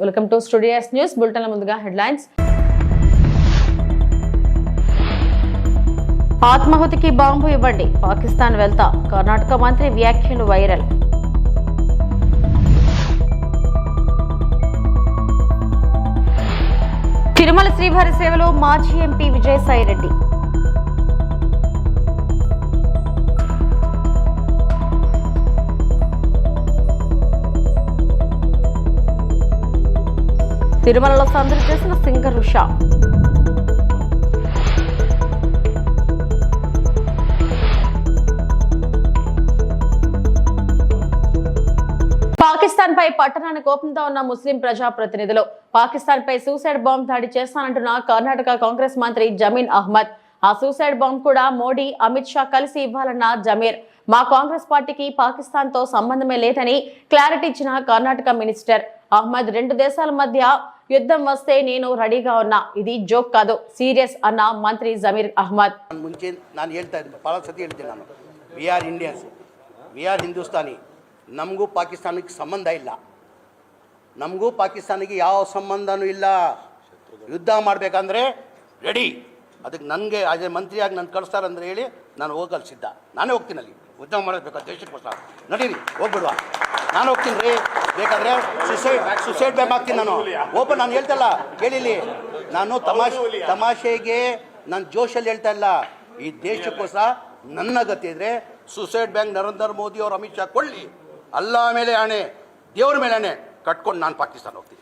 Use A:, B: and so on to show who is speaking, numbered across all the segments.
A: Welcome to studio news bulletin. ముందుగా headlines. ఆత్మాహుతికి bomb ఇవ్వండి, పాకిస్తాన్ వెళ్తా, కర్ణాటక మంత్రి వ్యాఖ్యలు వైరల్. తిరుమల శ్రీవారి సేవలో మాజీ ఎంపీ విజయసాయిరెడ్డి. తిరుమలలో సందడి చేసిన సింగర్ ఉషా. పాకిస్తాన్ పై పట్టణాన్ని కోపంతో ఉన్న ముస్లిం ప్రజాప్రతినిధులు. పాకిస్తాన్ పై సూసైడ్ బాంబ్ దాడి చేస్తానంటున్న కర్ణాటక కాంగ్రెస్ మంత్రి జమీర్ అహ్మద్. ఆ సూసైడ్ బాంబ్ కూడా మోడీ, అమిత్ షా కలిసి ఇవ్వాలన్న జమీర్. మా కాంగ్రెస్ పార్టీకి పాకిస్తాన్ తో సంబంధమే లేదని క్లారిటీ ఇచ్చిన కర్ణాటక మినిస్టర్ అహ్మద్. రెండు దేశాల మధ్య యుద్ధం వస్తే నేను రెడీగా ఉన్నా, ఇది జోక్ కాదు, సీరియస్ అన్న మంత్రి జమీర్ అహ్మద్.
B: ಮುಂಚೆ ನಾನು ಹೇಳ್ತಾ ಇದ್ದೆ, ಭಾಳ ಸತಿ ಹೇಳ್ತೀನಿ ನಾನು, we are Indians, we are Hindustani. ನಮಗೂ ಪಾಕಿಸ್ತಾನಕ್ಕೆ ಸಂಬಂಧ ಇಲ್ಲ, ನಮಗೂ ಪಾಕಿಸ್ತಾನಿಗೆ ಯಾವ ಸಂಬಂಧನೂ ಇಲ್ಲ. ಯುದ್ಧ ಮಾಡಬೇಕಂದ್ರೆ ರೆಡಿ. ಅದಕ್ಕೆ ನನಗೆ ಅದೇ ಮಂತ್ರಿಯಾಗಿ ನಾನು ಕಳಿಸ್ತಾರಂದ್ರೆ ಹೇಳಿ ನಾನು ಹೋಗಲು ಸಿದ್ಧ. ನಾನೇ ಹೋಗ್ತೀನಿ, ಅಲ್ಲಿ ಯುದ್ಧ ಮಾಡಬೇಕು ದೇಶಕ್ಕೋಸ್ಕರ. ನಡೀರಿ, ಹೋಗ್ಬಿಡುವ, ನಾನು ಹೋಗ್ತೀನಿ ರೀ. ಬೇಕಾದರೆ ಸುಸೈಡ್ ಬ್ಯಾಗ್ ಹಾಕ್ತೀನಿ ನಾನು. ಓಪನ್ ನಾನು ಹೇಳ್ತಲ್ಲ, ಕೇಳಿಲಿ, ನಾನು ತಮಾಷೆಗೆ ನಾನು ಜೋಶಲ್ಲಿ ಹೇಳ್ತಾ ಇಲ್ಲ. ಈ ದೇಶಕ್ಕೋಸ್ಕರ ನನ್ನ ಗತಿ ಇದ್ರೆ ಸುಸೈಡ್ ಬ್ಯಾಂಕ್ ನರೇಂದ್ರ ಮೋದಿ ಅವರು ಅಮಿತ್ ಶಾ ಕೊಳ್ಳಿ, ಅಲ್ಲ ಮೇಲೆ ಆಣೆ, ದೇವ್ರ ಮೇಲೆ ಆಣೆ ಕಟ್ಕೊಂಡು ನಾನು ಪಾಕಿಸ್ತಾನ ಹೋಗ್ತೀನಿ.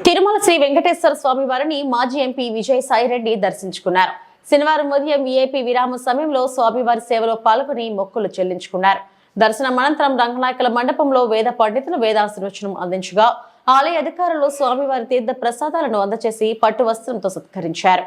A: తిరుమల శ్రీ వెంకటేశ్వర స్వామి వారిని మాజీ ఎంపీ విజయసాయిరెడ్డి దర్శించుకున్నారు. శనివారం ఉదయం వీఐపీ విరామ సమయంలో స్వామివారి సేవలో పాల్గొని మొక్కులు చెల్లించుకున్నారు. దర్శనం అనంతరం రంగనాయకుల మండపంలో వేద పండితులు వేదాశీర్వచనం అందించగా ఆలయ అధికారులు స్వామివారి తీర్థ ప్రసాదాలను అందజేసి పట్టు వస్త్రంతో సత్కరించారు.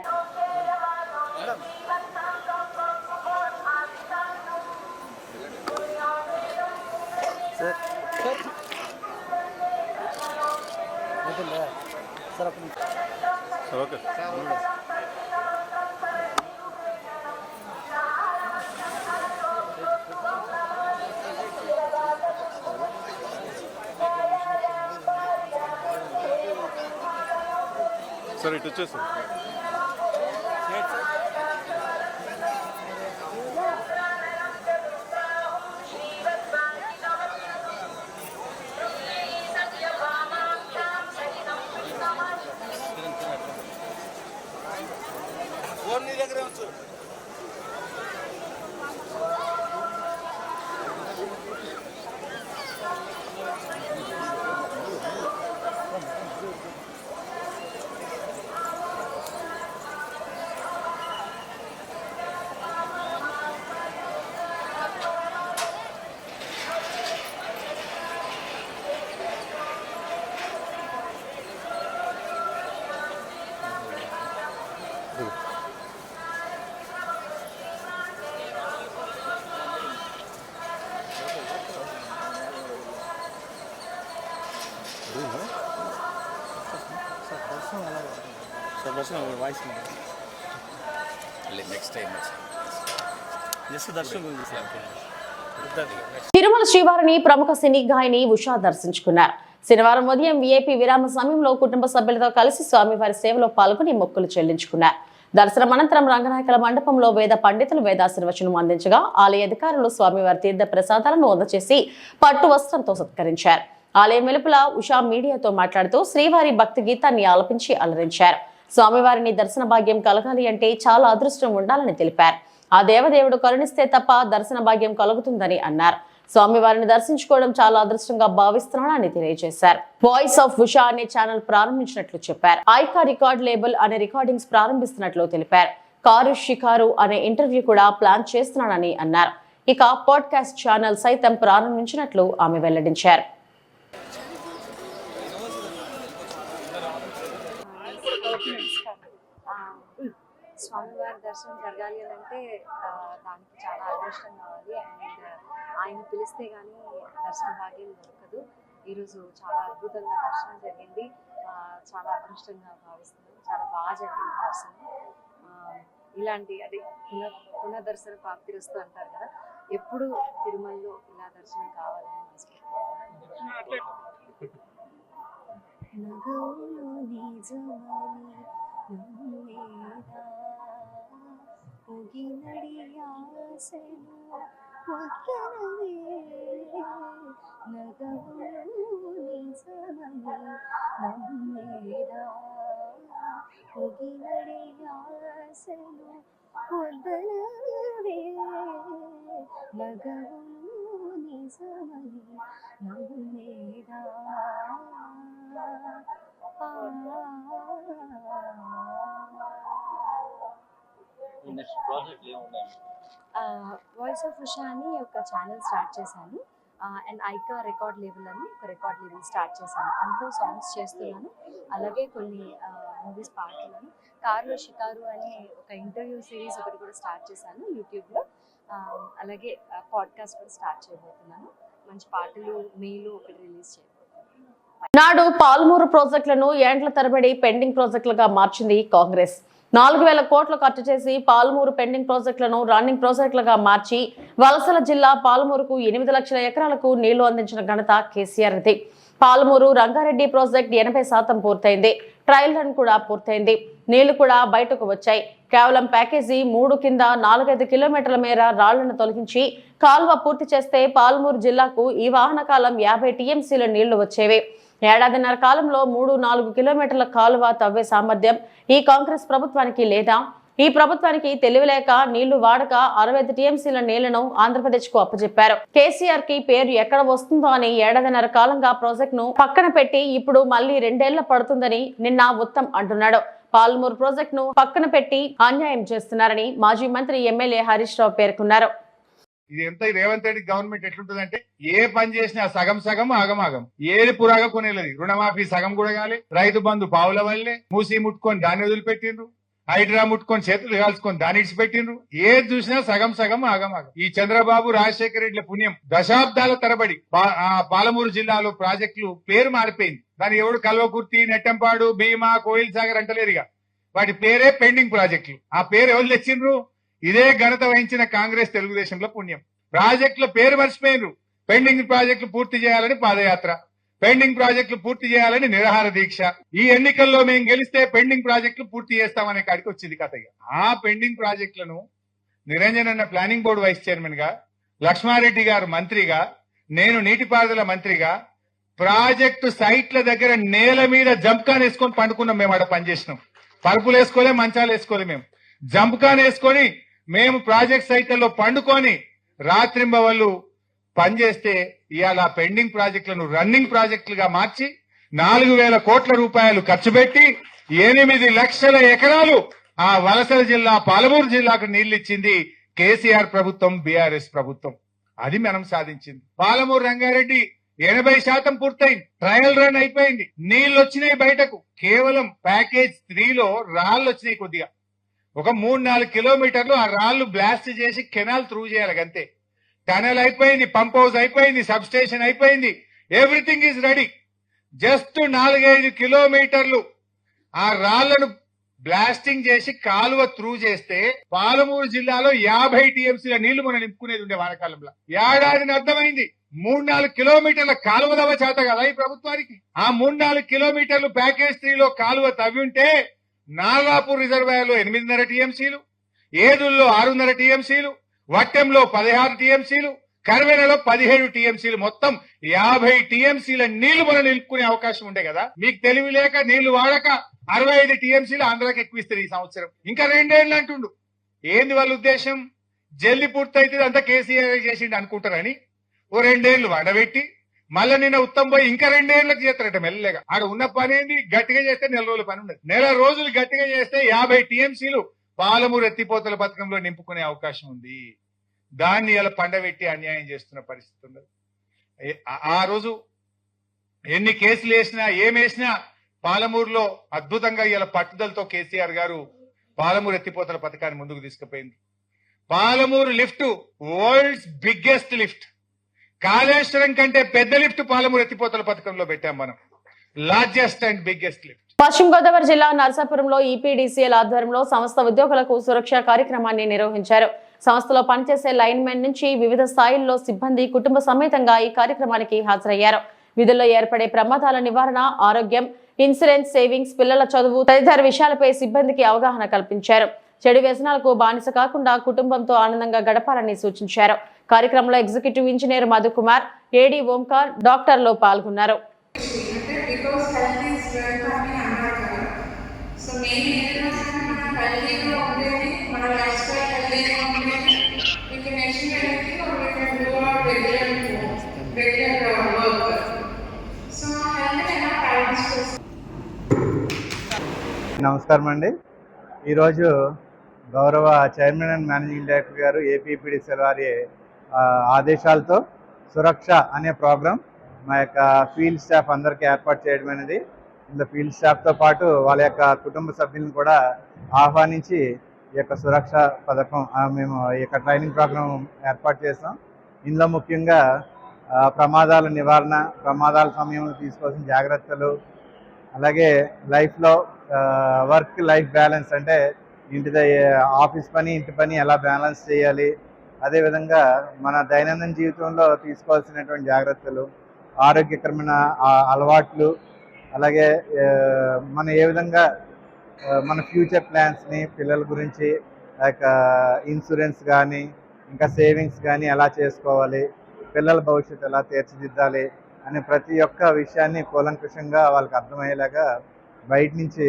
C: సరే, ఇటు వచ్చేసి
A: తిరుమల శ్రీవారిని ప్రముఖ సినీ గాయని ఉషా దర్శించుకున్నారు. శనివారం ఉదయం వీఐపీ విరామ సమయంలో కుటుంబ సభ్యులతో కలిసి స్వామివారి సేవలో పాల్గొని మొక్కులు చెల్లించుకున్నారు. దర్శనం అనంతరం రంగనాయకుల మండపంలో వేద పండితులు వేదాశీర్వచనం అందించగా ఆలయ అధికారులు స్వామివారి తీర్థ ప్రసాదాలను అందజేసి పట్టు వస్త్రంతో సత్కరించారు. ఆలయం వెలుపల ఉషా మీడియాతో మాట్లాడుతూ శ్రీవారి భక్తి గీతాన్ని ఆలపించి అలరించారు. స్వామివారిని దర్శన భాగ్యం కలగాలి అంటే చాలా అదృష్టం ఉండాలని తెలిపారు. ఆ దేవదేవుడు కరుణిస్తే తప్ప దర్శన భాగ్యం కలుగుతుందని అన్నారు. స్వామివారిని దర్శించుకోవడం చాలా అదృష్టంగా భావిస్తున్నానని తెలియజేశారు. వాయిస్ ఆఫ్ ఉషా అనే ఛానల్ ప్రారంభించినట్లు చెప్పారు. ఐకా రికార్డ్ లేబుల్ అనే రికార్డింగ్స్ ప్రారంభిస్తున్నట్లు తెలిపారు. కారు షికారు అనే ఇంటర్వ్యూ కూడా ప్లాన్ చేస్తున్నానని అన్నారు. ఇక పాడ్కాస్ట్ ఛానల్ సైతం ప్రారంభించినట్లు ఆమె వెల్లడించారు.
D: స్వామివారి దర్శనం జరగాలి అని అంటే దానికి చాలా అదృష్టం కావాలి. అండ్ ఆయన పిలిస్తే కానీ దర్శన భాగ్యం దొరకదు. ఈరోజు చాలా అద్భుతంగా దర్శనం జరిగింది. చాలా అదృష్టంగా భావిస్తున్నాం. చాలా బాగా జరిగింది దర్శనం. ఇలాంటి అదే పునఃదర్శన ప్రాప్తిరస్తు అంటారు కదా, ఎప్పుడు తిరుమలలో ఇలా దర్శనం కావాలని మనస్ఫూర్తిగా నగవులు నిజమని నమ్మేదా పొగినడి ఆశలు పొక్కనవే నగవులు నిజమని నమ్మేదా పొగినడి ఆశలు పొద్దనవే నగవులు నిజమని నమ్మేదా
C: నెక్స్ట్ ప్రాజెక్ట్ ఏమున్నాయి?
D: వాయిస్ ఆఫ్ ఉషా అని ఒక ఛానల్ స్టార్ట్ చేశాను అండ్ ఐకా రికార్డ్ లేబుల్ అని ఒక రికార్డ్ లేబుల్ స్టార్ట్ చేశాను. అందులో సాంగ్స్ చేస్తున్నాను, అలాగే కొన్ని మూవీస్ పాడుతున్నాను. కార్లో షికారు అనే ఒక ఇంటర్వ్యూ సిరీస్ ఒకటి కూడా స్టార్ట్ చేశాను యూట్యూబ్లో. అలాగే పాడ్కాస్ట్ కూడా స్టార్ట్ చేయబోతున్నాను. మంచి పాటలు మేలు ఒకటి రిలీజ్ చేయబోతున్నాను.
A: నాడు పాలమూరు ప్రాజెక్టులను ఏండ్ల తరబడి పెండింగ్ ప్రాజెక్టులుగా మార్చింది కాంగ్రెస్. 4,000 కోట్లు ఖర్చు చేసి పాలమూరు పెండింగ్ ప్రాజెక్టులను రన్నింగ్ ప్రాజెక్టులుగా మార్చి వలసల జిల్లా పాలమూరుకు 8 లక్షల ఎకరాలకు నీళ్లు అందించిన ఘనత కేసీఆర్ది. పాలమూరు రంగారెడ్డి ప్రాజెక్ట్ 80% పూర్తయింది. ట్రయల్ రన్ కూడా పూర్తయింది. నీళ్లు కూడా బయటకు వచ్చాయి. కేవలం ప్యాకేజీ 3 కింద 4-5 కిలోమీటర్ల మేర రాళ్లను తొలగించి కాలువ పూర్తి చేస్తే పాలమూరు జిల్లాకు ఈ వాహన కాలం 50 టీఎంసీల నీళ్లు వచ్చేవి. ఏడాదిన్నర కాలంలో 3-4 కిలోమీటర్ల కాలువ తవ్వే సామర్థ్యం ఈ కాంగ్రెస్ ప్రభుత్వానికి లేదా? ఈ ప్రభుత్వానికి తెలివిలేక నీళ్లు వాడక 65 టీఎంసీల నీళ్లను ఆంధ్రప్రదేశ్ కు అప్పచెప్పారు. కేసీఆర్ కి పేరు ఎక్కడ వస్తుందో అని ఏడాదిన్నర కాలంగా ప్రాజెక్ట్ ను పక్కన పెట్టి ఇప్పుడు మళ్లీ 2 ఏళ్ల పడుతుందని నిన్న ఉత్తమ్ అంటున్నాడు. పాలమూరు ప్రాజెక్ట్ ను పక్కన పెట్టి అన్యాయం చేస్తున్నారని మాజీ మంత్రి ఎమ్మెల్యే హరీష్ రావు పేర్కొన్నారు.
E: ఇది ఎంత రేవంత్ రెడ్డి గవర్నమెంట్ ఎట్లుంటుందంటే ఏ పని చేసినా సగం సగం ఆగమాగం, ఏది పురాగా కొనేలేదు. రుణమాఫీ సగం కూడా కాలే, రైతు బంధు పావుల వల్లే, మూసి ముట్టుకొని దాన్ని వదిలిపెట్టిండ్రు, హైడ్రా ముట్టుకొని చేతులు కాల్చుకొని దాన్ని ఇడిచిపెట్టిండ్రు. ఏది చూసినా సగం సగం ఆగమాగం. ఈ చంద్రబాబు రాజశేఖర రెడ్డిల పుణ్యం దశాబ్దాల తరబడి పాలమూరు జిల్లాలో ప్రాజెక్టులు పేరు మారిపోయింది. దాని ఎవడు కల్వకుర్తి, నెట్టంపాడు, భీమా, కోయిల్ సాగర్ అంటలేరుగా. వాటి పేరే పెండింగ్ ప్రాజెక్టులు. ఆ పేరు ఎవరు తెచ్చిండ్రు? ఇదే ఘనత వహించిన కాంగ్రెస్ తెలుగుదేశంలో పుణ్యం. ప్రాజెక్టుల పేరు మర్చిపోయినరు. పెండింగ్ ప్రాజెక్టులు పూర్తి చేయాలని పాదయాత్ర, పెండింగ్ ప్రాజెక్టులు పూర్తి చేయాలని నిరాహార దీక్ష. ఈ ఎన్నికల్లో మేము గెలిస్తే పెండింగ్ ప్రాజెక్టులు పూర్తి చేస్తామనే కాడికి వచ్చింది కథ. ఆ పెండింగ్ ప్రాజెక్టులను నిరంజన్ అన్న ప్లానింగ్ బోర్డు వైస్ చైర్మన్ గా, లక్ష్మారెడ్డి గారు మంత్రిగా, నేను నీటిపారుదల మంత్రిగా ప్రాజెక్టు సైట్ల దగ్గర నేల మీద జంప్కాన్ వేసుకొని పండుకున్నాం. మేము ఆడ పనిచేసినాం. పరుపులు వేసుకోలే, మంచాలు వేసుకోలే. మేము జంప్కాన్ వేసుకొని మేము ప్రాజెక్ట్ సైట్లలో పండుకొని రాత్రింబవళ్ళు పనిచేస్తే ఇవాళ పెండింగ్ ప్రాజెక్టులను రన్నింగ్ ప్రాజెక్టులుగా మార్చి 4,000 కోట్ల రూపాయలు ఖర్చు పెట్టి 8 లక్షల ఎకరాలు ఆ వలసల జిల్లా పాలమూరు జిల్లాకు నీళ్లిచ్చింది కేసీఆర్ ప్రభుత్వం, బీఆర్ఎస్ ప్రభుత్వం. అది మనం సాధించింది. పాలమూరు రంగారెడ్డి 80% పూర్తయింది. ట్రయల్ రన్ అయిపోయింది. నీళ్లు వచ్చినాయి బయటకు. కేవలం ప్యాకేజ్ 3లో రాళ్లు వచ్చినాయి కొద్దిగా. ఒక 3-4 కిలోమీటర్లు ఆ రాళ్లు బ్లాస్ట్ చేసి కెనాల్ త్రూ చేయాలి అంతే. టనల్ అయిపోయింది, పంప్ హౌస్ అయిపోయింది, సబ్ స్టేషన్ అయిపోయింది. Everything is ready. జస్ట్ 4-5 కిలోమీటర్లు ఆ రాళ్లను బ్లాస్టింగ్ చేసి కాలువ త్రూ చేస్తే పాలమూరు జిల్లాలో 50 టీఎంసీల నీళ్లు మనం నింపుకునేది ఉండే వానకాలంలో. ఏడాదిని అర్థమైంది. 3-4 కిలోమీటర్ల కాలువ తవ్వ చేత కదా ఈ ప్రభుత్వానికి. ఆ 3-4 కిలోమీటర్లు ప్యాకేజ్ 3లో కాలువ తవ్వి ఉంటే నాగాపూర్ రిజర్వాయర్ లో 8.5 టీఎంసీలు, ఏదుల్లో 6.5 టీఎంసీలు, వట్టెంలో 16 టీఎంసీలు, కర్వెనలో 17 టీఎంసీలు, మొత్తం 50 టీఎంసీల నీళ్లు మనం నిలుపుకునే అవకాశం ఉండే కదా. మీకు తెలివి లేక నీళ్లు వాడక 65 టీఎంసీలు ఆంధ్రాకి ఎక్కువిస్తారు ఈ సంవత్సరం. ఇంకా 2 ఏళ్ళు అంటుండు. ఏంది వాళ్ళ ఉద్దేశం? జల్లి పూర్తయితే అంతా కేసీఆర్ చేసిండు అనుకుంటారని ఓ 2 ఏళ్లు వడబెట్టి మళ్ళీ నిన్న ఉత్తమ్ పోయి ఇంకా 2 ఏళ్లకు చేస్తారట మెల్లగా. ఆడ ఉన్న పని ఏంది? గట్టిగా చేస్తే 4 రోజుల పని ఉండదు. 4 రోజులు గట్టిగా చేస్తే 50 టీఎంసీలు పాలమూరు ఎత్తిపోతల పథకంలో నింపుకునే అవకాశం ఉంది. దాన్ని ఇలా పండబెట్టి అన్యాయం చేస్తున్న పరిస్థితి ఉండదు. ఆ రోజు ఎన్ని కేసులు వేసినా ఏమేసినా పాలమూరులో అద్భుతంగా ఇలా పట్టుదలతో కేసీఆర్ గారు పాలమూరు ఎత్తిపోతల పథకాన్ని ముందుకు తీసుకుపోయింది. Palamuru lift world's biggest lift. Kaleshwaram కంటే పెద్ద లిఫ్ట్ పాలమూరు ఎత్తిపోతల పథకంలో పెట్టాం మనం. Largest and biggest lift.
A: పశ్చిమ గోదావరి జిల్లా నర్సాపురంలో ఈపీడీసీఎల్ ఆధ్వర్యంలో సంస్థ ఉద్యోగులకు సురక్ష కార్యక్రమాన్ని నిర్వహించారు. సంస్థలో పనిచేసే లైన్ మెన్ నుంచి వివిధ స్థాయిల్లో సిబ్బంది కుటుంబ సమేతంగా ఈ కార్యక్రమానికి హాజరయ్యారు. విధుల్లో ఏర్పడే ప్రమాదాల నివారణ, ఆరోగ్యం, ఇన్సూరెన్స్, సేవింగ్స్, పిల్లల చదువు తదితర విషయాలపై సిబ్బందికి అవగాహన కల్పించారు. చెడు వ్యసనాలకు బానిస కాకుండా కుటుంబంతో ఆనందంగా గడపాలని సూచించారు. కార్యక్రమంలో ఎగ్జిక్యూటివ్ ఇంజనీర్ మధుకుమార్, ఏడీ ఓంకార్, డాక్టర్లు పాల్గొన్నారు.
F: నమస్కారం అండి. ఈరోజు గౌరవ చైర్మన్ అండ్ మేనేజింగ్ డైరెక్టర్ గారు ఏపీపీడీసీఎల్ వారి ఆదేశాలతో సురక్ష అనే ప్రోగ్రాం మా యొక్క ఫీల్డ్ స్టాఫ్ అందరికీ ఏర్పాటు చేయడం అనేది, ఇందులో ఫీల్డ్ స్టాఫ్తో పాటు వాళ్ళ యొక్క కుటుంబ సభ్యులను కూడా ఆహ్వానించి ఈ యొక్క సురక్ష పథకం మేము ఈ యొక్క ట్రైనింగ్ ప్రోగ్రాం ఏర్పాటు చేస్తాం. ఇందులో ముఖ్యంగా ప్రమాదాల నివారణ, ప్రమాదాల సమయంలో తీసుకోవాల్సిన జాగ్రత్తలు, అలాగే లైఫ్లో వర్క్ లైఫ్ బ్యాలెన్స్ అంటే ఆఫీస్ పని, ఇంటి పని ఎలా బ్యాలెన్స్ చేయాలి, అదేవిధంగా మన దైనందిన జీవితంలో తీసుకోవాల్సినటువంటి జాగ్రత్తలు, ఆరోగ్యకరమైన అలవాట్లు, అలాగే మన ఏ విధంగా మన ఫ్యూచర్ ప్లాన్స్ని పిల్లల గురించి లైక్ ఇన్సూరెన్స్ కానీ ఇంకా సేవింగ్స్ కానీ ఎలా చేసుకోవాలి, పిల్లల భవిష్యత్తు ఎలా తీర్చిదిద్దాలి అనే ప్రతి ఒక్క విషయాన్ని కూలంకషంగా వాళ్ళకి అర్థమయ్యేలాగా బయట నుంచి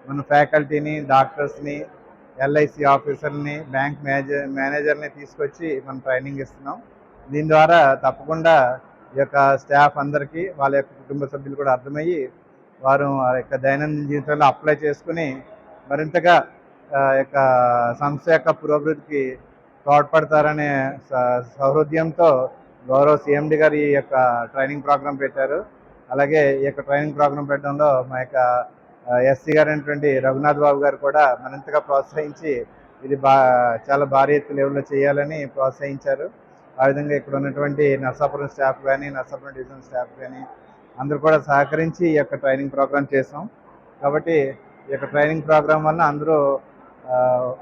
F: మన ఫ్యాకల్టీని, డాక్టర్స్ని, ఎల్ఐసి ఆఫీసర్ని, బ్యాంక్ మేనేజర్ని తీసుకొచ్చి మనం ట్రైనింగ్ ఇస్తున్నాం. దీని ద్వారా తప్పకుండా ఈ యొక్క స్టాఫ్ అందరికీ వాళ్ళ యొక్క కుటుంబ సభ్యులు కూడా అర్థమయ్యి వారు ఆ యొక్క దైనందిన జీవితంలో అప్లై చేసుకుని మరింతగా యొక్క సంస్థ యొక్క పురోభివృద్ధికి తోడ్పడతారనే సౌహృద్యంతో గౌరవ సిఎండి గారు ఈ యొక్క ట్రైనింగ్ ప్రోగ్రాం పెట్టారు. అలాగే ఈ యొక్క ట్రైనింగ్ ప్రోగ్రాం పెట్టడంలో మా యొక్క ఎస్సీ గారు అయినటువంటి రఘునాథ్ బాబు గారు కూడా మరింతగా ప్రోత్సహించి ఇది చాలా భారీ ఎత్తు లెవెల్లో చేయాలని ప్రోత్సహించారు. ఆ విధంగా ఇక్కడ ఉన్నటువంటి నర్సాపురం స్టాఫ్ కానీ, నర్సాపురం డివిజన్ స్టాఫ్ కానీ అందరూ కూడా సహకరించి ఈ యొక్క ట్రైనింగ్ ప్రోగ్రాం చేసాం. కాబట్టి ఈ యొక్క ట్రైనింగ్ ప్రోగ్రాం వల్ల అందరూ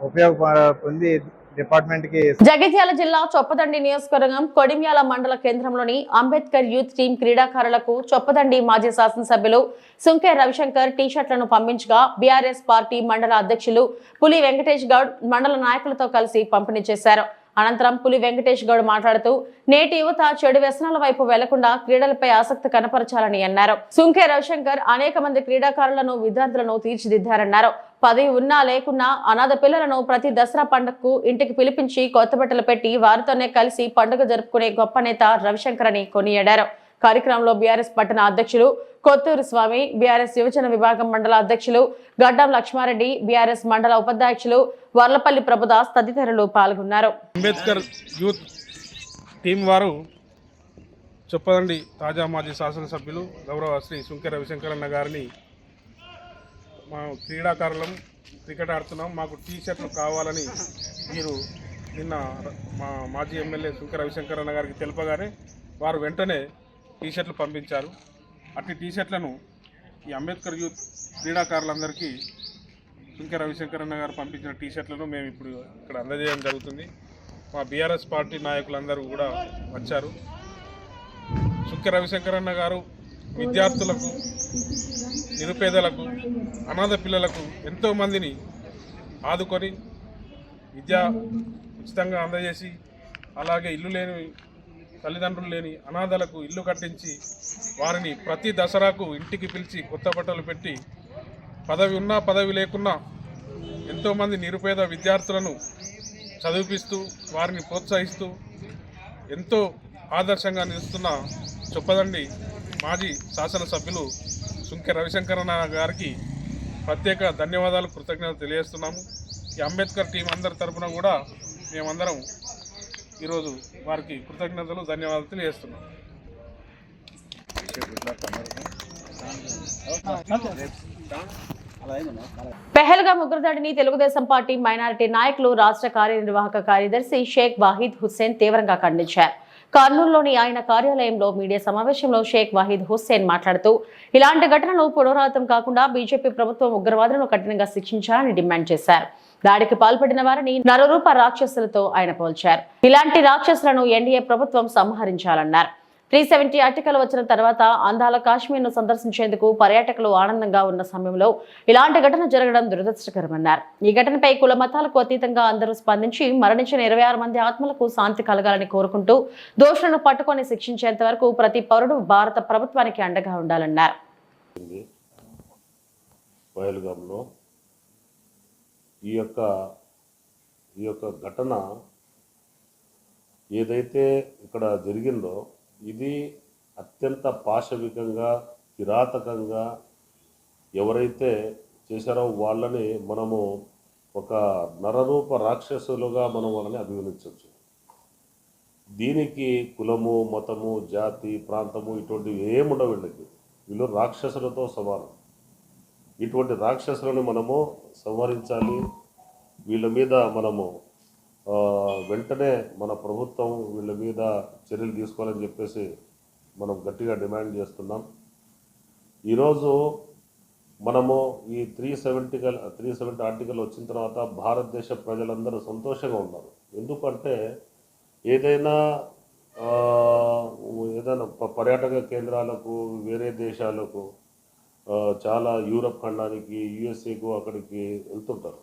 F: ఉపయోగపొంది డిపార్ట్మెంట్కి.
A: జగిత్యాల జిల్లా చొప్పదండి నియోజకవర్గం కొడిమ్యాల మండల కేంద్రంలోని అంబేద్కర్ యూత్ టీం క్రీడాకారులకు చొప్పదండి మాజీ శాసనసభ్యులు సుంకే రవిశంకర్ టీషర్ట్లను పంపించగా బీఆర్ఎస్ పార్టీ మండల అధ్యక్షులు పులి వెంకటేష్ గౌడ్ మండల నాయకులతో కలిసి పంపిణీ చేశారు. అనంతరం పులి వెంకటేష్ గౌడ్ మాట్లాడుతూ నేటి యువత చెడు వ్యసనాల వైపు వెళ్లకుండా క్రీడలపై ఆసక్తి కనపరచాలని అన్నారు. సుంకే రవిశంకర్ అనేక మంది క్రీడాకారులను, విద్యార్థులను తీర్చిదిద్దారన్నారు. పదవి ఉన్నా లేకున్నా అనాథ పిల్లలను ప్రతి దసరా పండుగకు ఇంటికి పిలిపించి కొత్త బట్టలు పెట్టి వారితోనే కలిసి పండుగ జరుపుకునే గొప్ప నేత రవిశంకర్ అని కొనియాడారు. కార్యక్రమంలో బీఆర్ఎస్ పట్టణ అధ్యక్షులు కొత్తూరు స్వామి, బీఆర్ఎస్ యువజన విభాగం మండల అధ్యక్షులు గడ్డం లక్ష్మారెడ్డి, బీఆర్ఎస్ మండల ఉపాధ్యక్షులు వర్లపల్లి ప్రభుదాస్ తదితరులు పాల్గొన్నారు.
G: అంబేద్కర్ యూత్ టీం వారు చొప్పదండి తాజా మాజీ శాసనసభ్యులు గౌరవ శ్రీ సుంకే రవిశంకర్ అన్న గారిని మా క్రీడాకారులం క్రికెట్ ఆడుతున్నాం, మాకు టీషర్ట్లు కావాలని మీరు నిన్న మా మాజీ ఎమ్మెల్యే సుంకే రవిశంకర్ అన్న గారికి తెలుపగానే వారు వెంటనే టీషర్ట్లు పంపించారు. అట్టి టీషర్ట్లను ఈ అంబేద్కర్ యూత్ క్రీడాకారులందరికీ సుంకే రవిశంకర్ అన్న గారు పంపించిన టీషర్ట్లను మేము ఇప్పుడు ఇక్కడ అందజేయడం జరుగుతుంది. మా బీఆర్ఎస్ పార్టీ నాయకులందరూ కూడా వచ్చారు. సుంకే రవిశంకర్ అన్న గారు విద్యార్థులకు, నిరుపేదలకు, అనాథ పిల్లలకు ఎంతోమందిని ఆదుకొని విద్య ఉచితంగా అందజేసి, అలాగే ఇల్లు లేని తల్లిదండ్రులు లేని అనాథలకు ఇల్లు కట్టించి వారిని ప్రతి దసరాకు ఇంటికి పిలిచి కొత్త బట్టలు పెట్టి, పదవి ఉన్నా పదవి లేకున్నా ఎంతోమంది నిరుపేద విద్యార్థులను చదివిపిస్తూ వారిని ప్రోత్సహిస్తూ ఎంతో ఆదర్శంగా నిలుస్తున్న చొప్పదండి మాజీ శాసనసభ్యులు సుంకే రవిశంకర్ అన్న గారికి ప్రత్యేక ధన్యవాదాలు, కృతజ్ఞతలు తెలియజేస్తున్నాము. ఈ అంబేద్కర్ టీం అందరి తరఫున కూడా మేమందరం ఈరోజు వారికి కృతజ్ఞతలు, ధన్యవాదాలు తెలియజేస్తున్నాం.
A: పెహల్గాం ఉగ్రదాడిని తెలుగుదేశం పార్టీ మైనారిటీ నాయకులు, రాష్ట్ర కార్యనిర్వాహక కార్యదర్శి షేక్ వాహిద్ హుస్సేన్ తీవ్రంగా ఖండించారు. కర్నూలులోని ఆయన కార్యాలయంలో మీడియా సమావేశంలో షేక్ వాహిద్ హుస్సేన్ మాట్లాడుతూ ఇలాంటి ఘటనలు పునరావృతం కాకుండా బీజేపీ ప్రభుత్వం ఉగ్రవాదులను కఠినంగా శిక్షించాలని డిమాండ్ చేశారు. దాడికి పాల్పడిన వారిని నరరూప రాక్షసులతో ఆయన పోల్చారు. ఇలాంటి రాక్షసులను ఎన్డీఏ ప్రభుత్వం సంహరించాలన్నారు. 370 ఆర్టికల్ వచ్చిన తర్వాత అందాల కాశ్మీర్ను సందర్శించేందుకు పర్యాటకులు ఆనందంగా ఉన్న సమయంలో ఇలాంటి ఘటన జరగడం దురదృష్టకరమన్నారు. ఈ ఘటనపై కుల మతాలకు అతీతంగా అందరూ స్పందించి మరణించిన 26 మంది ఆత్మలకు శాంతి కలగాలని కోరుకుంటూ దోషులను పట్టుకొని శిక్షించేంత వరకు ప్రతి పౌరుడు భారత ప్రభుత్వానికి అండగా ఉండాలన్నారు.
H: పహల్గామ్లో ఈ యొక్క ఘటన ఏదైతే ఇక్కడ జరిగిందో ఇది అత్యంత పాశవికంగా కిరాతకంగా ఎవరైతే చేశారో వాళ్ళని మనము ఒక నరరూప రాక్షసులుగా మనం వాళ్ళని అభివర్ణించవచ్చు. దీనికి కులము, మతము, జాతి, ప్రాంతము ఇటువంటివి ఏముండవు. వీళ్ళు రాక్షసులతో సమానం. ఇటువంటి రాక్షసులను మనము సంహరించాలి. వీళ్ళ మీద మనము వెంటనే మన ప్రభుత్వం వీళ్ళ మీద చర్యలు తీసుకోవాలని చెప్పేసి మనం గట్టిగా డిమాండ్ చేస్తున్నాం. ఈరోజు మనము ఈ 370 ఆర్టికల్ వచ్చిన తర్వాత భారతదేశ ప్రజలందరూ సంతోషంగా ఉన్నారు. ఎందుకంటే ఏదైనా పర్యాటక కేంద్రాలకు, వేరే దేశాలకు, చాలా యూరప్ ఖండానికి, యుఎస్ఏకు అక్కడికి వెళ్తుంటారు.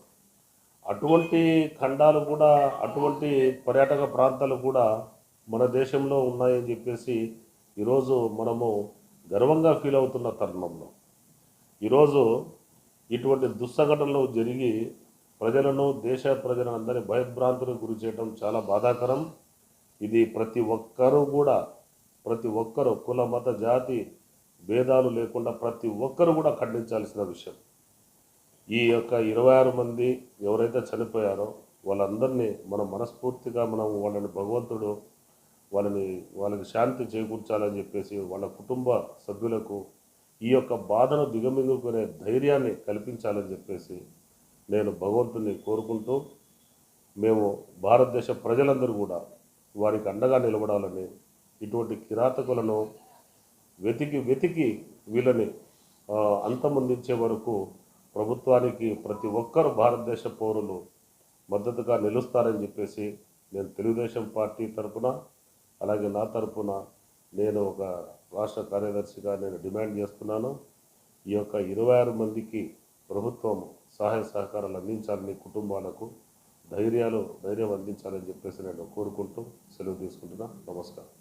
H: అటువంటి ఖండాలు కూడా, అటువంటి పర్యాటక ప్రాంతాలు కూడా మన దేశంలో ఉన్నాయని చెప్పేసి ఈరోజు మనము గర్వంగా ఫీల్ అవుతున్న తరుణంలో ఈరోజు ఇటువంటి దుస్సంఘటనలు జరిగి ప్రజలను, దేశ ప్రజలను అందరినీ భయభ్రాంతులకు గురి చేయడం చాలా బాధాకరం. ఇది ప్రతి ఒక్కరూ కుల, మత, జాతి భేదాలు లేకుండా ప్రతి ఒక్కరు కూడా ఖండించాల్సిన విషయం. ఈ యొక్క 26 మంది ఎవరైతే చనిపోయారో వాళ్ళందరినీ మనం మనస్ఫూర్తిగా వాళ్ళని భగవంతుడు వాళ్ళకి శాంతి చేకూర్చాలని చెప్పేసి వాళ్ళ కుటుంబ సభ్యులకు ఈ యొక్క బాధను దిగమింగుకునే ధైర్యాన్ని కల్పించాలని చెప్పేసి నేను భగవంతుని కోరుకుంటూ, మేము భారతదేశ ప్రజలందరూ కూడా వారికి అండగా నిలబడాలని, ఇటువంటి కిరాతకులను వెతికి వీళ్ళని అంతమొందించే వరకు ప్రభుత్వానికి ప్రతి ఒక్కరు భారతదేశ పౌరులు మద్దతుగా నిలుస్తారని చెప్పేసి నేను తెలుగుదేశం పార్టీ తరఫున, అలాగే నా తరఫున నేను ఒక రాష్ట్ర కార్యదర్శిగా నేను డిమాండ్ చేస్తున్నాను. ఈ యొక్క 26 మందికి ప్రభుత్వం సహాయ సహకారాలు అందించాలని, కుటుంబాలకు ధైర్యం అందించాలని చెప్పేసి నేను కోరుకుంటూ సెలవు తీసుకుంటున్నా. నమస్కారం.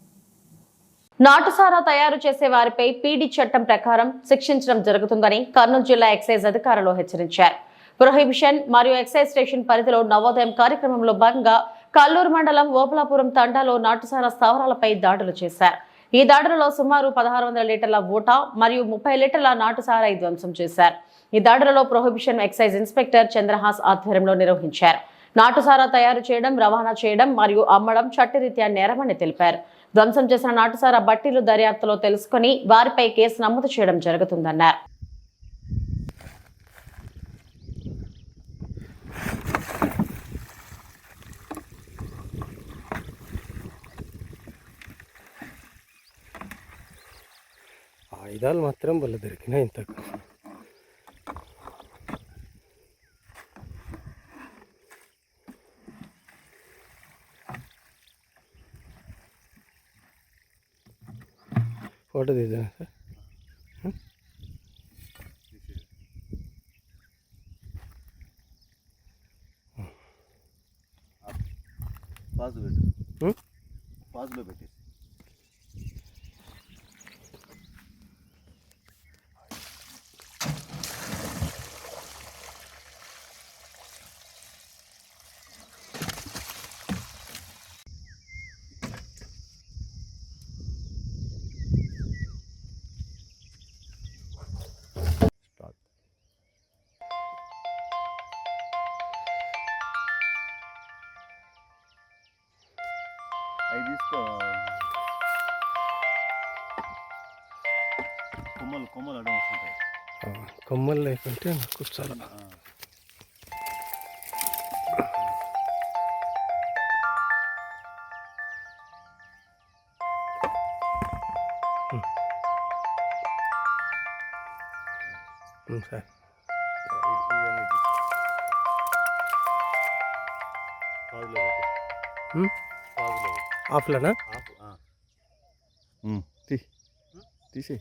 A: నాటుసారా తయారు చేసే వారిపై పీడీ చట్టం ప్రకారం శిక్షించడం జరుగుతుందని కర్నూలు జిల్లా ఎక్సైజ్ అధికారులు హెచ్చరించారు. ప్రొహిబిషన్ మరియు ఎక్సైజ్ స్టేషన్ పరిధిలో నవోదయం కార్యక్రమంలో భాగంగా కల్లూరు మండలం ఓపలాపురం తండాలో నాటుసారా స్థావరాలపై దాడులు చేశారు. ఈ దాడులలో సుమారు 1600 లీటర్ల ఊటా మరియు 30 లీటర్ల నాటుసారా ధ్వంసం చేశారు. ఈ దాడులలో ప్రొహిబిషన్ ఎక్సైజ్ ఇన్స్పెక్టర్ చంద్రహాస్ ఆధ్వర్యంలో నిర్వహించారు. నాటుసారా తయారు చేయడం, రవాణా చేయడం మరియు అమ్మడం చట్టరీత్యా నేరమని తెలిపారు. ధ్వంసం చేసిన నాటుసారా బట్టీలు దర్యాప్తులో తెలుసుకుని వారిపై కేసు నమోదు చేయడం జరుగుతుందన్నారు.
I: ఆయుధాలు మాత్రం వల్ల దొరికినాయి ఇంతకు. ఫోటో తీద్దాం సార్.
C: పాజ్లో పెట్టేసి అవి తీసుకో. కొమ్మలు అడ్డం వస్తుంటాయి.
I: కొమ్మలు లేకుంటే కూర్చోాలి. సార్ ఆఫ్లోనా?
C: తీసే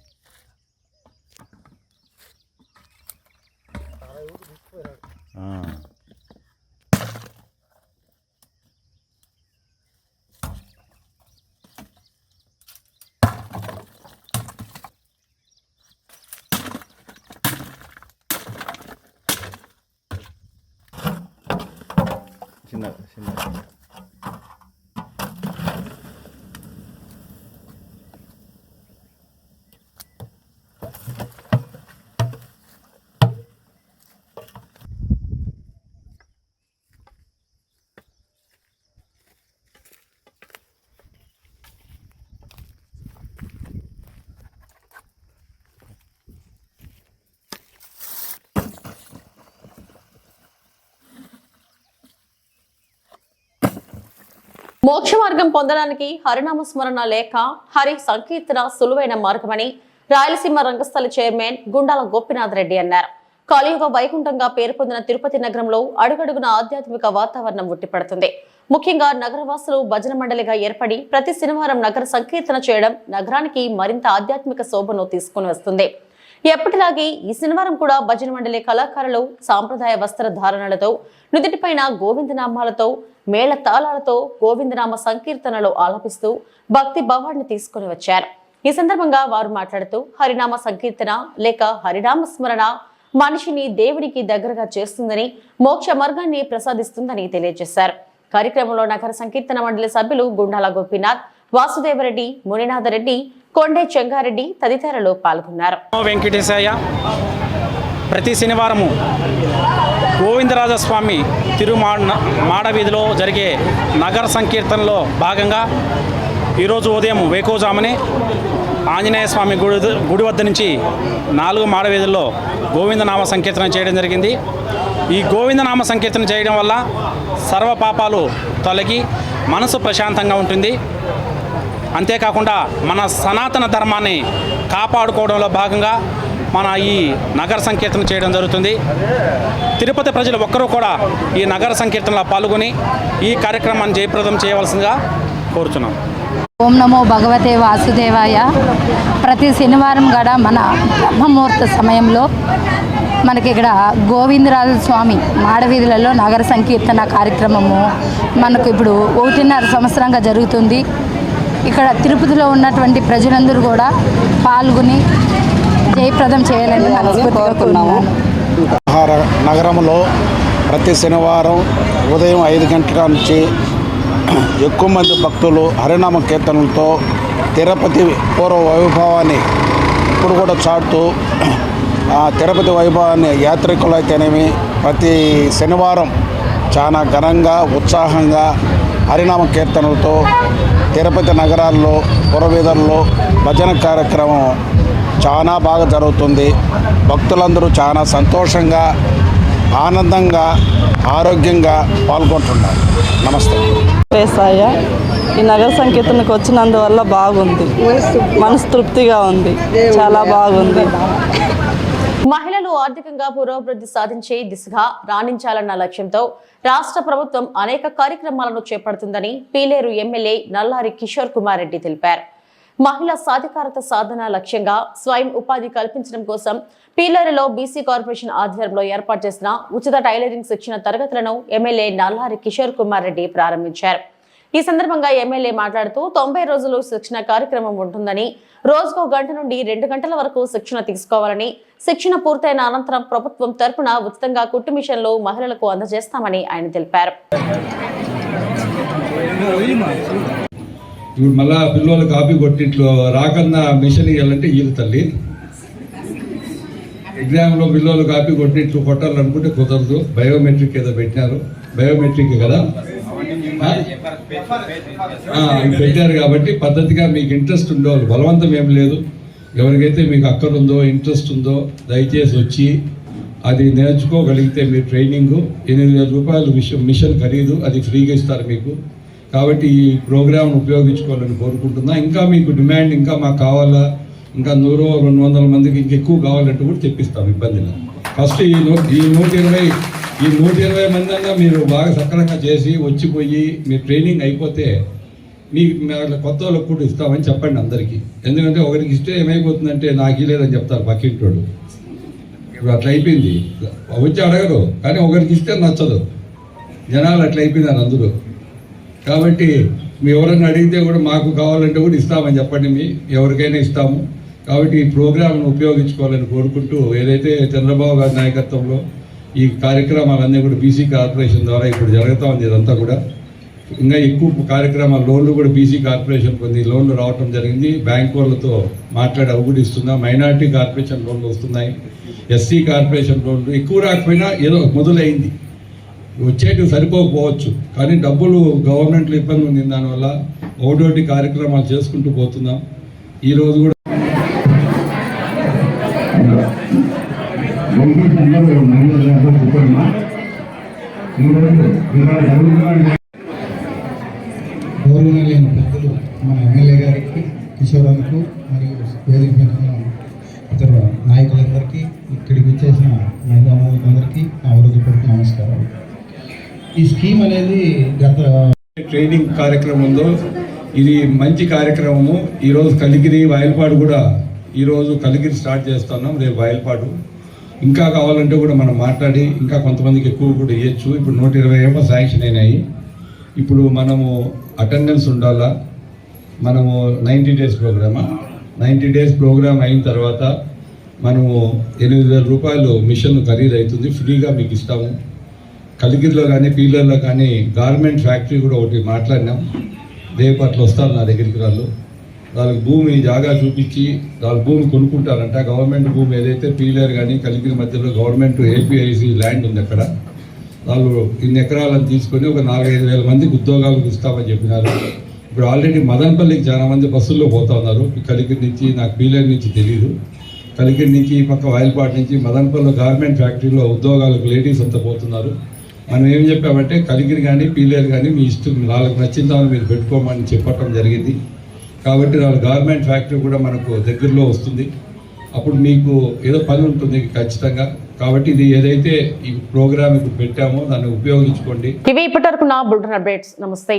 C: చిన్న చిన్న
A: మోక్ష మార్గం పొందడానికి హరినామ స్మరణ లేక హరి సంకీర్తన సులువైన మార్గమని రాయలసీమ రంగస్థల చైర్మన్ గుండాల గోపీనాథ్ రెడ్డి అన్నారు. కలియుగ వైకుంఠంగా పేరు పొందిన తిరుపతి నగరంలో అడుగడుగున ఆధ్యాత్మిక వాతావరణం ఉట్టిపడుతుంది. ముఖ్యంగా నగరవాసులు భజన మండలిగా ఏర్పడి ప్రతి శనివారం నగర సంకీర్తన చేయడం నగరానికి మరింత ఆధ్యాత్మిక శోభను తీసుకుని వస్తుంది. ఎప్పటిలాగే ఈ శనివారం కూడా భజన మండలి కళాకారులు సాంప్రదాయ వస్త్ర ధారణలతో నుదుటిపైన గోవిందనామాలతో మేళ తాళాలతో గోవిందనామ సంకీర్తనలు ఆలపిస్తూ భక్తి భావాన్ని తీసుకుని వచ్చారు. ఈ సందర్భంగా వారు మాట్లాడుతూ హరినామ సంకీర్తన లేక హరినామ స్మరణ మనిషిని దేవునికి దగ్గరగా చేస్తుందని, మోక్ష మార్గాన్ని ప్రసాదిస్తుందని తెలియజేశారు. కార్యక్రమంలో నగర సంకీర్తన మండలి సభ్యులు గుండాల గోపీనాథ్, వాసుదేవరెడ్డి, మునినాథరెడ్డి, కొండే చెంగారెడ్డి తదితరులు పాల్గొన్నారు.
J: వెంకటేశయ్య ప్రతి శనివారము గోవిందరాజస్వామి మాడవీధిలో జరిగే నగర సంకీర్తనలో భాగంగా ఈరోజు ఉదయం వేకోజామునే ఆంజనేయ స్వామి గుడి వద్ద నుంచి 4 మాడవీధుల్లో గోవిందనామ సంకీర్తన చేయడం జరిగింది. ఈ గోవిందనామ సంకీర్తన చేయడం వల్ల సర్వ పాపాలు తొలగి మనసు ప్రశాంతంగా ఉంటుంది. అంతేకాకుండా మన సనాతన ధర్మాన్ని కాపాడుకోవడంలో భాగంగా మన ఈ నగర సంకీర్తన చేయడం జరుగుతుంది. తిరుపతి ప్రజలు ఒక్కరూ కూడా ఈ నగర సంకీర్తనలో పాల్గొని ఈ కార్యక్రమాన్ని జయప్రదం చేయవలసిందిగా కోరుచున్నాం.
K: ఓం నమో భగవతే వాసుదేవాయ. ప్రతి శనివారం గడ మన బ్రహ్మముహూర్త సమయంలో మనకి ఇక్కడ గోవిందరాజ స్వామి మాడవీధులలో నగర సంకీర్తన కార్యక్రమము మనకు ఇప్పుడు 1.5 సంవత్సరంగా జరుగుతుంది. ఇక్కడ తిరుపతిలో ఉన్నటువంటి ప్రజలందరూ కూడా పాల్గొని జయప్రదం చేయాలని మనస్ఫూర్తిగా కోరుతున్నాము.
L: నగరంలో ప్రతి శనివారం ఉదయం 5 గంటల నుంచి ఎక్కువ మంది భక్తులు హరినామ కీర్తనలతో తిరుపతి పూర్వ వైభవాన్ని ఇప్పుడు కూడా చాటుతూ తిరుపతి వైభవాన్ని యాత్రికులైతేనేమి ప్రతి శనివారం చాలా ఘనంగా ఉత్సాహంగా హరినామ కీర్తనలతో తిరుపతి నగరాల్లో పురవీధుల్లో భజన కార్యక్రమం చాలా బాగా జరుగుతుంది. భక్తులందరూ చాలా సంతోషంగా ఆనందంగా ఆరోగ్యంగా పాల్గొంటున్నారు. నమస్తే.
M: ఈ నగర సంకీర్తనకు వచ్చినందువల్ల బాగుంది, మనసు తృప్తిగా ఉంది, చాలా బాగుంది.
A: మహిళలు ఆర్థికంగా పురోభివృద్ధి సాధించే దిశగా రాణించాలన్న లక్ష్యంతో రాష్ట్ర ప్రభుత్వం అనేక కార్యక్రమాలను చేపడుతుందని పీలేరు ఎమ్మెల్యే నల్లారి కిషోర్ కుమార్ రెడ్డి తెలిపారు. మహిళా సాధికారత సాధన లక్ష్యంగా స్వయం ఉపాధి కల్పించడం కోసం పీలేరులో బీసీ కార్పొరేషన్ ఆధ్వర్యంలో ఏర్పాటు చేసిన ఉచిత టైలరింగ్ శిక్షణ తరగతులను ఎమ్మెల్యే నల్లారి కిషోర్ కుమార్ రెడ్డి ప్రారంభించారు. ఈ సందర్భంగా ఎమ్మెల్యే మాట్లాడుతూ 90 రోజులు శిక్షణ కార్యక్రమం ఉంటుందని, రోజుకు 1 గంట నుండి 2 గంటల వరకు శిక్షణ తీసుకోవాలని, శిక్షణ పూర్తయిన అనంతరం ప్రభుత్వం తరపున ఉచితంగా కుట్టు మిషన్లు మహిళలకు అందజేస్తామని ఆయన తెలిపారు.
N: ఇప్పుడు మళ్ళా పిల్లలు కాపీ కొట్టింట్లో రాకన్నా మిషన్ ఇవ్వాలంటే ఈలు తల్లి. ఎగ్జామ్లో పిల్లలు కాపీ కొట్టింట్లు కొట్టాలనుకుంటే కుదరదు. బయోమెట్రిక్ ఏదో పెట్టినారు, బయోమెట్రిక్ కదా పెట్టారు కాబట్టి పద్ధతిగా మీకు ఇంట్రెస్ట్ ఉండేవాళ్ళు, బలవంతం ఏం లేదు. ఎవరికైతే మీకు అక్కడుందో ఇంట్రెస్ట్ ఉందో దయచేసి వచ్చి అది నేర్చుకోగలిగితే మీ ట్రైనింగు 8,000 రూపాయలు మిషన్ ఖరీదు, అది ఫ్రీగా ఇస్తారు మీకు. కాబట్టి ఈ ప్రోగ్రామ్ను ఉపయోగించుకోవాలని కోరుకుంటున్నా. ఇంకా మీకు డిమాండ్ ఇంకా మాకు కావాలా, ఇంకా 100-200 మందికి ఇంకెక్కువ కావాలంటే కూడా తెప్పిస్తాం, ఇబ్బంది లేదు. ఫస్ట్ ఈ 120 మంది అన్నా మీరు బాగా సక్రమంగా చేసి వచ్చిపోయి మీ ట్రైనింగ్ అయిపోతే కొత్త వాళ్ళకు కూడా ఇస్తామని చెప్పండి అందరికీ. ఎందుకంటే ఒకరికి ఇస్తే ఏమైపోతుందంటే నాకు లేదని చెప్తారు పక్కింటోడు. ఇప్పుడు అట్లా అయిపోయింది, వచ్చి అడగరు, కానీ ఒకరికి ఇస్తే నచ్చదు. జనాలు అట్లా అయిపోయినారు అందరూ. కాబట్టి మీ ఎవరైనా అడిగితే కూడా మాకు కావాలంటే కూడా ఇస్తామని చెప్పండి, మీ ఎవరికైనా ఇస్తాము. కాబట్టి ఈ ప్రోగ్రాంను ఉపయోగించుకోవాలని కోరుకుంటూ, ఏదైతే చంద్రబాబు గారి నాయకత్వంలో ఈ కార్యక్రమాలన్నీ కూడా బీసీ కార్పొరేషన్ ద్వారా ఇప్పుడు జరుగుతూ ఉంది. ఇదంతా కూడా ఇంకా ఎక్కువ కార్యక్రమాలు, లోన్లు కూడా బీసీ కార్పొరేషన్ కొన్ని లోన్లు రావటం జరిగింది. బ్యాంక్ వాళ్ళతో మాట్లాడి అవి కూడా ఇస్తున్నా. మైనార్టీ కార్పొరేషన్ లోన్లు వస్తున్నాయి. ఎస్సీ కార్పొరేషన్ లోన్లు ఎక్కువ రాకపోయినా ఏదో మొదలైంది. వచ్చేటివి సరిపోకపోవచ్చు, కానీ డబ్బులు గవర్నమెంట్లో ఇబ్బంది ఉంది. దానివల్ల ఒకటోటి కార్యక్రమాలు చేసుకుంటూ పోతున్నాం. ఈరోజు కూడా
F: గౌరవనీయులైన పెద్దలు మన ఎమ్మెల్యే గారికి, కిషోరానికి మరియు వేదిక మీద ఉన్న ఇతర నాయకులందరికీ, ఇక్కడికి వచ్చేసిన మహిళామణులందరికీ నా హృదయపూర్వక నమస్కారాలు. ఈ స్కీమ్ అనేది గత
N: ట్రైనింగ్ కార్యక్రమం ఉందో ఇది మంచి కార్యక్రమము. ఈరోజు కలిగిరి వాయల్పాడు కూడా ఈరోజు కలిగిరి స్టార్ట్ చేస్తున్నాం, రేపు వాయల్పాడు. ఇంకా కావాలంటే కూడా మనం మాట్లాడి ఇంకా కొంతమందికి ఎక్కువ కూడా ఇవ్వచ్చు. ఇప్పుడు 120 ఏమో శాంక్షన్ అయినాయి. ఇప్పుడు మనము అటెండెన్స్ ఉండాలా. మనము 90 డేస్ ప్రోగ్రామా, 90 డేస్ ప్రోగ్రామ్ అయిన తర్వాత మనము 8,000 రూపాయలు మిషన్ ఖరీదు అవుతుంది, ఫ్రీగా మీకు ఇస్తాము. కలిగిరిలో కానీ పీలర్లో కానీ గార్మెంట్ ఫ్యాక్టరీ కూడా ఒకటి మాట్లాడినాం. రేపు అట్లా వస్తారు నా దగ్గరికి వాళ్ళకి భూమి జాగా చూపించి వాళ్ళ భూమి కొనుక్కుంటారంట. గవర్నమెంట్ భూమి ఏదైతే పీలర్ కానీ కలిగిరి మధ్యలో గవర్నమెంట్ ఏపీఐసి ల్యాండ్ ఉంది, అక్కడ వాళ్ళు ఇన్ని ఎకరాలను తీసుకొని ఒక 4-5 వేల మందికి ఉద్యోగాలు ఇస్తామని చెప్పినారు. ఇప్పుడు ఆల్రెడీ మదనపల్లికి చాలా మంది బస్సుల్లో పోతా ఉన్నారు. కలిగిరి నుంచి, నాకు పీలర్ నుంచి తెలియదు, కలిగిరి నుంచి ఈ పక్క వాయల్పాటి నుంచి మదనపల్లి గార్మెంట్ ఫ్యాక్టరీలో ఉద్యోగాలకు లేడీస్ అంతా పోతున్నారు. మనం ఏం చెప్పామంటే కలిగిరి కానీ పీలర్ కానీ మీ ఇష్టం, వాళ్ళకి నచ్చిందామని మీరు పెట్టుకోమని చెప్పటం జరిగింది. కాబట్టి వాళ్ళ గార్మెంట్ ఫ్యాక్టరీ కూడా మనకు దగ్గరలో వస్తుంది. అప్పుడు మీకు ఏదో పని ఉంటుంది ఖచ్చితంగా. కాబట్టి ఇది ఏదైతే ఈ ప్రోగ్రామ్ ఇప్పుడు పెట్టామో దాన్ని ఉపయోగించుకోండి.
A: ఇవి ఇప్పటివరకు నా బులెటిన్ అప్డేట్స్. నమస్తే.